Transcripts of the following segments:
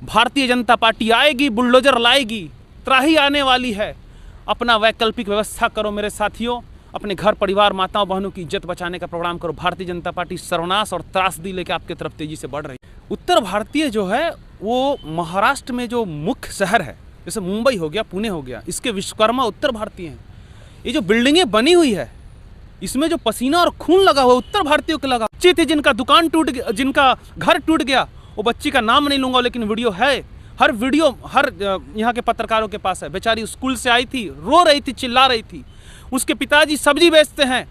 Bharatiya Janata party आएगी, bulldozer लाएगी, त्राही आने वाली है। अपना वैकल्पिक व्यवस्था करो मेरे साथियों, अपने घर परिवार माताओं बहनों की इज्जत बचाने का प्रोग्राम करो। भारतीय जनता पार्टी सर्वनाश और त्रासदी लेकर आपके तरफ तेजी से बढ़ रही है। उत्तर भारतीय जो है वो महाराष्ट्र में जो मुख्य शहर है, जैसे मुंबई हो गया, पुणे हो गया, इसके विश्वकर्मा उत्तर भारतीय हैं। ये जो बिल्डिंगें बनी हुई है इसमें जो पसीना और खून लगा हुआ उत्तर भारतीयों के लगा। बच्चे थे जिनका दुकान टूट गया, जिनका घर टूट गया, वो बच्ची का नाम नहीं लूंगा लेकिन वीडियो है, हर वीडियो हर यहाँ के पत्रकारों के पास है। बेचारी स्कूल से आई थी, रो रही थी, चिल्ला रही थी। उसके पिताजी सब्जी बेचते हैं।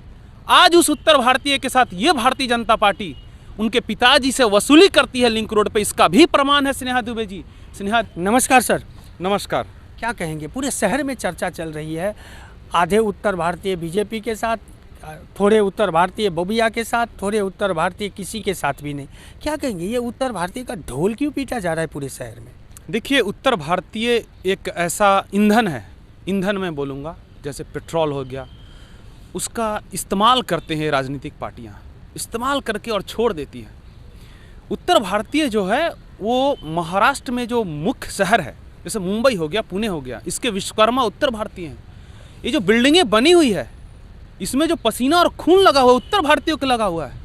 आज उस उत्तर भारतीय के साथ ये भारतीय जनता पार्टी उनके पिताजी से वसूली करती है लिंक रोड पे, इसका भी प्रमाण है। स्नेहा दुबे जी, स्नेहा नमस्कार सर। नमस्कार। क्या कहेंगे, पूरे शहर में चर्चा चल रही है, आधे उत्तर भारतीय बीजेपी के साथ, थोड़े उत्तर भारतीय बोबिया के साथ, थोड़े उत्तर भारतीय किसी के साथ भी नहीं। क्या कहेंगे, ये उत्तर भारतीय का ढोल क्यों पीटा जा रहा है पूरे शहर में? देखिए, उत्तर भारतीय एक ऐसा ईंधन है, ईंधन मैं बोलूँगा जैसे पेट्रोल हो गया, उसका इस्तेमाल करते हैं राजनीतिक पार्टियाँ, इस्तेमाल करके और छोड़ देती है। उत्तर भारतीय जो है वो महाराष्ट्र में जो मुख्य शहर है, जैसे मुंबई हो गया, पुणे हो गया, इसके विश्वकर्मा उत्तर भारतीय हैं। ये जो बिल्डिंगें बनी हुई है इसमें जो पसीना और खून लगा हुआ उत्तर भारतीयों के लगा हुआ है।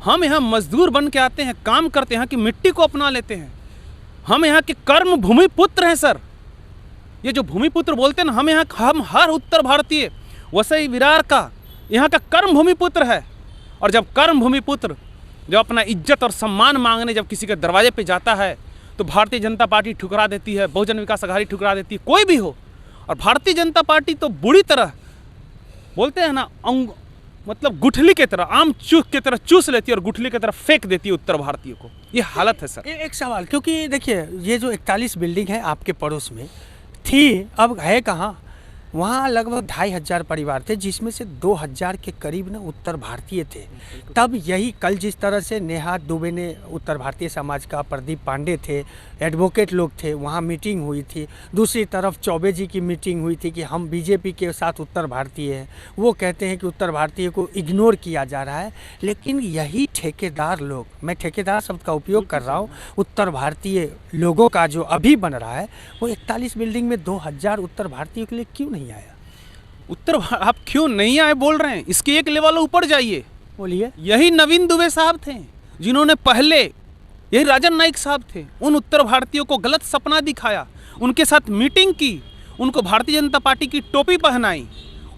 हम यहाँ मजदूर बन के आते हैं, काम करते हैं, यहाँ की मिट्टी को अपना लेते हैं। हम यहाँ के कर्म भूमि पुत्र हैं सर। ये जो भूमि पुत्र बोलते हैं ना, हम हर उत्तर भारतीय वसई विरार का यहाँ का कर्म भूमि पुत्र है। और जब कर्म भूमि पुत्र जब अपना इज्जत और सम्मान मांगने जब किसी के दरवाजे पे जाता है तो भारतीय जनता पार्टी ठुकरा देती है, बहुजन विकास आघाड़ी ठुकरा देती है, कोई भी हो। और भारतीय जनता पार्टी तो बुरी तरह बोलते हैं ना, मतलब गुठली की तरह, आम चूख की तरह चूस लेती है और गुठली की तरह फेंक देती है उत्तर भारतीय को। ये हालत है सर। एक सवाल, क्योंकि देखिए ये जो 41 बिल्डिंग है आपके पड़ोस में थी, अब है कहाँ? वहाँ लगभग 2500 परिवार थे, जिसमें से 2000 के करीब ना उत्तर भारतीय थे। तब यही कल जिस तरह से नेहा दुबे ने, उत्तर भारतीय समाज का प्रदीप पांडे थे, एडवोकेट लोग थे, वहाँ मीटिंग हुई थी। दूसरी तरफ चौबे जी की मीटिंग हुई थी कि हम बीजेपी के साथ उत्तर भारतीय हैं। वो कहते हैं कि उत्तर भारतीय को इग्नोर किया जा रहा है। लेकिन यही ठेकेदार लोग, मैं ठेकेदार शब्द का उपयोग कर रहा हूँ, उत्तर भारतीय लोगों का जो अभी बन रहा है, वो 41 बिल्डिंग में 2000 उत्तर भारतीयों के लिए क्यों नहीं आया? आप क्यों नहीं आए बोल रहे हैं? इसके एक लेवल ऊपर जाइए, बोलिए। यही नवीन दुबे साहब थे जिन्होंने पहले, यही राजन नाइक साहब थे, उन उत्तर भारतीयों को गलत सपना दिखाया, उनके साथ मीटिंग की, उनको भारतीय जनता पार्टी की टोपी पहनाई।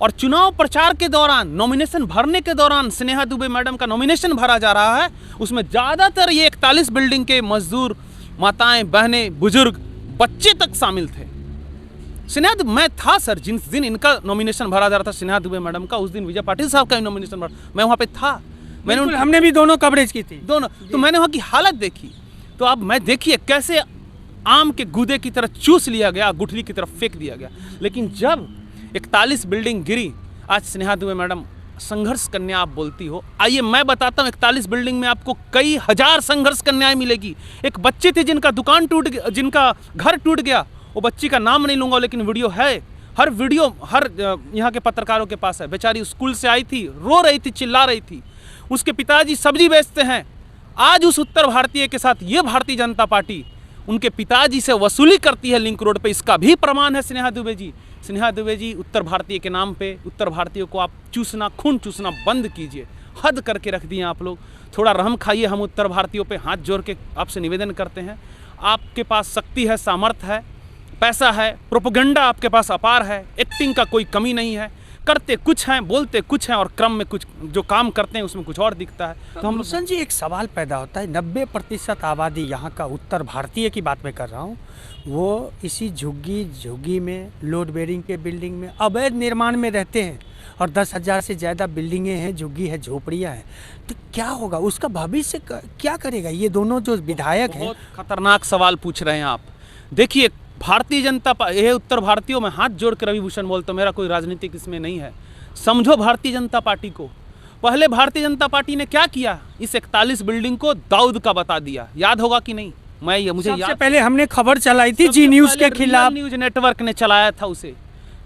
और चुनाव प्रचार के दौरान, नॉमिनेशन भरने के दौरान स्नेहा दुबे मैडम का नॉमिनेशन भरा जा रहा है, उसमें ज़्यादातर ये 41 बिल्डिंग के मजदूर, माताएं, बहनें, बुजुर्ग, बच्चे तक शामिल थे। स्नेहा दुबे, मैं था सर जिस दिन इनका नॉमिनेशन भरा जा रहा था स्नेहा दुबे मैडम का, उस दिन विजय पाटिल साहब का भी नॉमिनेशन भरा, मैं वहाँ पे था। हमने भी दोनों कवरेज की थी, दोनों। तो मैंने वहाँ की हालत देखी। तो अब मैं देखिए कैसे आम के गूदे की तरह चूस लिया गया, गुठली की तरफ फेंक दिया गया। लेकिन जब 41 बिल्डिंग गिरी, आज स्नेहा दुबे मैडम संघर्ष कन्या आप बोलती हो, आइए मैं बताता हूँ, 41 बिल्डिंग में आपको कई हजार संघर्ष कन्याएं मिलेगी। एक बच्चे थे जिनका दुकान टूट गया, जिनका घर टूट गया, वो बच्ची का नाम नहीं लूंगा लेकिन वीडियो है, हर वीडियो हर यहाँ के पत्रकारों के पास है। बेचारी स्कूल से आई थी, रो रही थी, चिल्ला रही थी। उसके पिताजी सब्जी बेचते हैं। आज उस उत्तर भारतीय के साथ ये भारतीय जनता पार्टी उनके पिताजी से वसूली करती है लिंक रोड पे, इसका भी प्रमाण है। स्नेहा दुबे जी, स्नेहा दुबे जी, उत्तर भारतीय के नाम पे उत्तर भारतीयों को आप चूसना, खून चूसना बंद कीजिए। हद करके रख दिए आप लोग, थोड़ा रहम खाइए। हम उत्तर भारतीयों पे हाथ जोड़ के आपसे निवेदन करते हैं, आपके पास शक्ति है, सामर्थ्य है, पैसा है, प्रोपेगेंडा आपके पास अपार है, एक्टिंग का कोई कमी नहीं है, करते कुछ हैं, बोलते कुछ हैं और क्रम में कुछ जो काम करते हैं उसमें कुछ और दिखता है। तो हम भूषण जी, एक सवाल पैदा होता है, 90% आबादी यहाँ का उत्तर भारतीय की बात मैं कर रहा हूँ, वो इसी झुग्गी में, लोड बेरिंग के बिल्डिंग में, अवैध निर्माण में रहते हैं और 10,000 से ज़्यादा बिल्डिंगें हैं, झुग्गी है, झोपड़ियाँ हैं। तो क्या होगा, उसका भविष्य क्या करेगा? ये दोनों जो विधायक हैं, बहुत खतरनाक सवाल पूछ रहे हैं आप। देखिए, भारतीय जनता पार्टी, उत्तर भारतीयों में हाथ जोड़ कर रवि भूषण बोलता हूँ, मेरा कोई राजनीतिक इसमें नहीं है। समझो भारतीय जनता पार्टी को। पहले भारतीय जनता पार्टी ने क्या किया, इस 41 बिल्डिंग को दाऊद का बता दिया, याद होगा कि नहीं? मुझे याद, पहले हमने खबर चलाई थी जी न्यूज़ के खिलाफ, न्यूज नेटवर्क ने चलाया था उसे।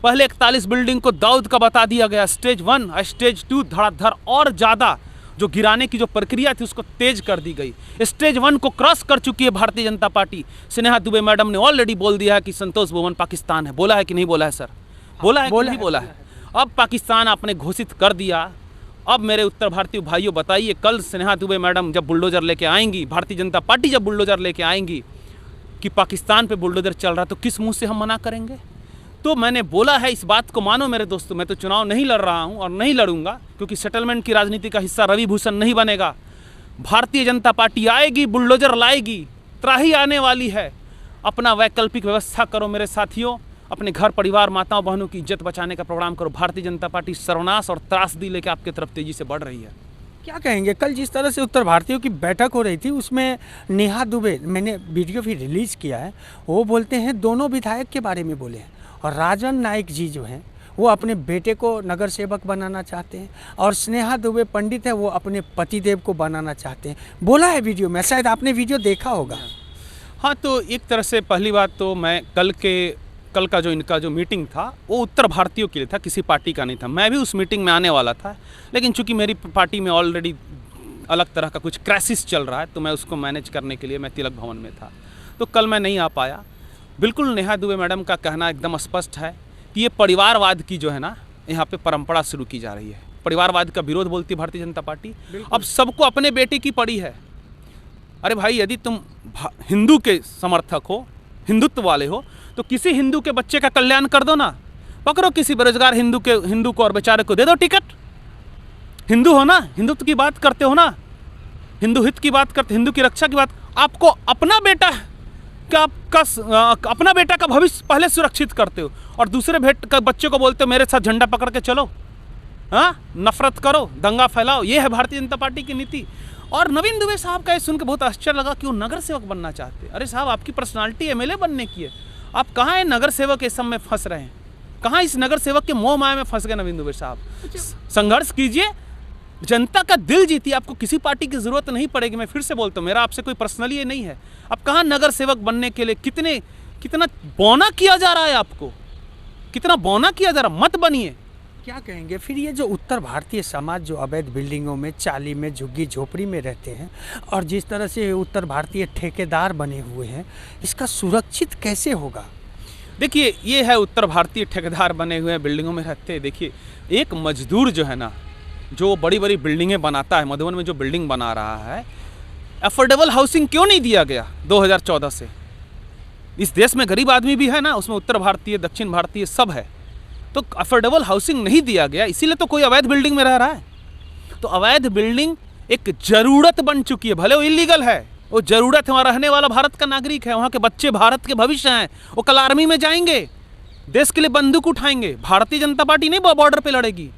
पहले 41 बिल्डिंग को दाऊद का बता दिया गया, स्टेज 1, स्टेज 2 धड़ाधड़ और ज़्यादा जो गिराने की जो प्रक्रिया थी उसको तेज कर दी गई। स्टेज 1 को क्रॉस कर चुकी है भारतीय जनता पार्टी। स्नेहा दुबे मैडम ने ऑलरेडी बोल दिया है कि संतोष भवन पाकिस्तान है। बोला है कि नहीं बोला है सर? बोला है कि नहीं बोला है? अब पाकिस्तान आपने घोषित कर दिया। अब मेरे उत्तर भारतीय भाइयों बताइए, कल स्नेहा दुबे मैडम जब बुलडोजर लेके आएंगी, भारतीय जनता पार्टी जब बुलडोजर लेके आएंगी कि पाकिस्तान पे बुलडोजर चल रहा, तो किस मुंह से हम मना करेंगे? तो मैंने बोला है, इस बात को मानो मेरे दोस्तों, मैं तो चुनाव नहीं लड़ रहा हूं और नहीं लड़ूंगा, क्योंकि सेटलमेंट की राजनीति का हिस्सा रवि भूषण नहीं बनेगा। भारतीय जनता पार्टी आएगी, बुलडोजर लाएगी, त्राही आने वाली है। अपना वैकल्पिक व्यवस्था करो मेरे साथियों, अपने घर परिवार माताओं बहनों की इज्जत बचाने का प्रोग्राम करो। भारतीय जनता पार्टी सर्वनाश और त्रासदी लेकर आपकी तरफ तेजी से बढ़ रही है। क्या कहेंगे, कल जिस तरह से उत्तर भारतीयों की बैठक हो रही थी उसमें नेहा दुबे, मैंने वीडियो भी रिलीज़ किया है, वो बोलते हैं दोनों विधायक के बारे में बोले हैं, और राजन नाइक जी जो हैं वो अपने बेटे को नगर सेवक बनाना चाहते हैं, और स्नेहा दुबे पंडित है वो अपने पतिदेव को बनाना चाहते हैं। बोला है वीडियो में, शायद आपने वीडियो देखा होगा। हाँ, तो एक तरह से पहली बात तो मैं कल का जो इनका जो मीटिंग था वो उत्तर भारतीयों के लिए था, किसी पार्टी का नहीं था। मैं भी उस मीटिंग में आने वाला था, लेकिन चूंकि मेरी पार्टी में ऑलरेडी अलग तरह का कुछ क्राइसिस चल रहा है, तो मैं उसको मैनेज करने के लिए मैं तिलक भवन में था, तो कल मैं नहीं आ पाया। बिल्कुल नेहा दुबे मैडम का कहना एकदम स्पष्ट है कि ये परिवारवाद की जो है ना यहाँ पे परंपरा शुरू की जा रही है। परिवारवाद का विरोध बोलती है भारतीय जनता पार्टी। अब सबको अपने बेटे की पड़ी है। अरे भाई, यदि तुम हिंदू के समर्थक हो, हिंदुत्व वाले हो, तो किसी हिंदू के बच्चे का कल्याण कर दो ना। पकड़ो किसी बेरोजगार हिंदू को और बेचारे को दे दो टिकट। हिंदू हो ना, हिंदुत्व की बात करते हो ना, हिंदू हित की बात करते, हिंदू की रक्षा की बात। आपको अपना बेटा अपना बेटा का भविष्य पहले सुरक्षित करते हो, और दूसरे बच्चे को बोलते हो मेरे साथ झंडा पकड़ के चलो। हाँ, नफरत करो, दंगा फैलाओ, ये है भारतीय जनता पार्टी की नीति। और नवीन दुबे साहब का ये सुन के बहुत आश्चर्य लगा कि वो नगर सेवक बनना चाहते। अरे साहब, आपकी पर्सनालिटी एमएलए बनने की है, आप कहाँ है नगर सेवक इस सब में फंस रहे हैं? कहाँ इस नगर सेवक के मोह माया में फंस गए नवीन दुबे साहब? संघर्ष कीजिए, जनता का दिल जीतिए, आपको किसी पार्टी की जरूरत नहीं पड़ेगी। मैं फिर से बोलता हूँ, मेरा आपसे कोई पर्सनली ये नहीं है। आप कहाँ नगर सेवक बनने के लिए कितना बौना किया जा रहा है, आपको कितना बौना किया जा रहा है। मत बनिए। क्या कहेंगे फिर ये जो उत्तर भारतीय समाज जो अवैध बिल्डिंगों में, चाली में, झुग्गी झोपड़ी में रहते हैं, और जिस तरह से उत्तर भारतीय ठेकेदार बने हुए हैं, इसका सुरक्षित कैसे होगा? देखिए, ये है उत्तर भारतीय ठेकेदार बने हुए हैं, बिल्डिंगों में रहते हैं। देखिए, एक मजदूर जो है ना, जो बड़ी बड़ी बिल्डिंगें बनाता है, मधुबन में जो बिल्डिंग बना रहा है, अफोर्डेबल हाउसिंग क्यों नहीं दिया गया 2014 से? इस देश में गरीब आदमी भी है ना, उसमें उत्तर भारतीय, दक्षिण भारतीय सब है, तो अफोर्डेबल हाउसिंग नहीं दिया गया, इसीलिए तो कोई अवैध बिल्डिंग में रह रहा है। तो अवैध बिल्डिंग एक जरूरत बन चुकी है, भले वो इलीगल है, वो जरूरत है। वहाँ रहने वाला भारत का नागरिक है, वहाँ के बच्चे भारत के भविष्य हैं, वो कल आर्मी में जाएंगे, देश के लिए बंदूक उठाएंगे। भारतीय जनता पार्टी नहीं बॉर्डर पे लड़ेगी।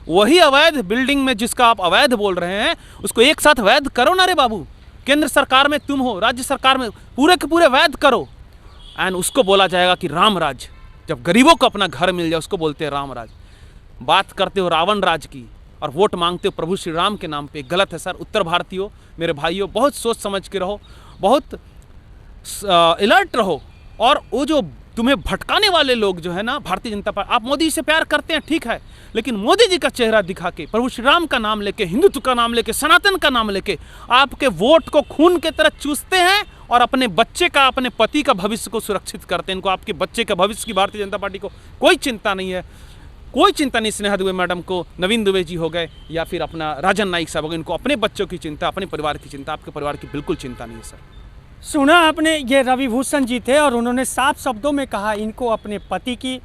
वही अवैध बिल्डिंग में जिसका आप अवैध बोल रहे हैं, उसको एक साथ वैध करो ना रे बाबू। केंद्र सरकार में तुम हो, राज्य सरकार में, पूरे के पूरे वैध करो, एंड उसको बोला जाएगा कि राम राज। जब गरीबों को अपना घर मिल जाए उसको बोलते हैं राम राज। बात करते हो रावण राज की और वोट मांगते हो प्रभु श्री राम के नाम पे, गलत है सर। उत्तर भारतीयों, मेरे भाइयों, बहुत सोच समझ के रहो, बहुत अलर्ट रहो। और वो जो तुम्हें भटकाने वाले लोग जो है ना, भारतीय जनता पार्टी, आप मोदी से प्यार करते हैं ठीक है, लेकिन मोदी जी का चेहरा दिखा के, प्रभु श्री राम का नाम लेके, हिंदुत्व का नाम लेके, सनातन का नाम लेके आपके वोट को खून के तरह चूसते हैं और अपने बच्चे का, अपने पति का भविष्य को सुरक्षित करते हैं। इनको आपके बच्चे का भविष्य की भारतीय जनता पार्टी को कोई चिंता नहीं है, कोई चिंता नहीं। स्नेहा दुबे मैडम को, नवीन दुबे जी हो गए या फिर अपना राजन नाइक साहब हो गए, इनको अपने बच्चों की चिंता, अपने परिवार की चिंता, आपके परिवार की बिल्कुल चिंता नहीं है सर। सुना आपने, ये रवि भूषण जी थे और उन्होंने साफ शब्दों में कहा इनको अपने पति की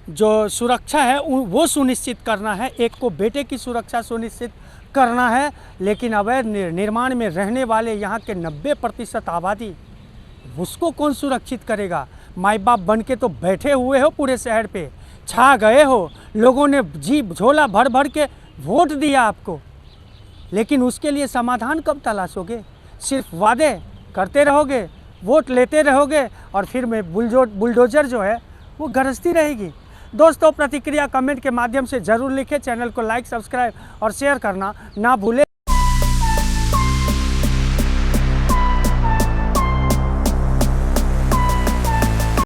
जो सुरक्षा है वो सुनिश्चित करना है, एक को बेटे की सुरक्षा सुनिश्चित करना है। लेकिन अवैध निर्माण में रहने वाले यहाँ के 90% आबादी, उसको कौन सुरक्षित करेगा? माई बाप बन के तो बैठे हुए हो, पूरे शहर पे छा गए हो, लोगों ने जी झोला भर भर के वोट दिया आपको, लेकिन उसके लिए समाधान कब तलाशोगे? सिर्फ वादे करते रहोगे, वोट लेते रहोगे और फिर में बुलडोजर जो है वो गरजती रहेगी। दोस्तों, प्रतिक्रिया कमेंट के माध्यम से ज़रूर लिखें। चैनल को लाइक, सब्सक्राइब और शेयर करना ना भूलें।